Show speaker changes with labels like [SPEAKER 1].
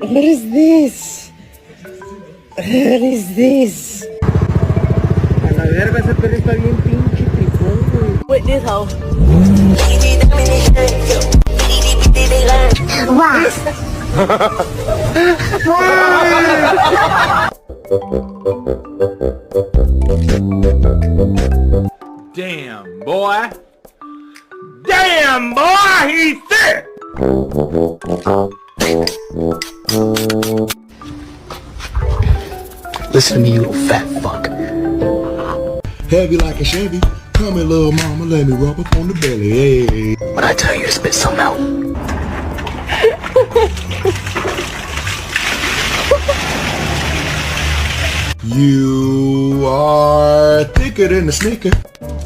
[SPEAKER 1] What is this? What is this? A la verga, ese perro está bien pinche tripón, güey.
[SPEAKER 2] With this hoe.
[SPEAKER 3] Damn, boy. Damn, boy, he's thick.
[SPEAKER 4] Listen to me, you little fat fuck.
[SPEAKER 5] Heavy like a Chevy. Come here, little mama, let me rub up on the belly. Hey.
[SPEAKER 4] When I tell you to spit something out.
[SPEAKER 5] You are thicker than a Snicker.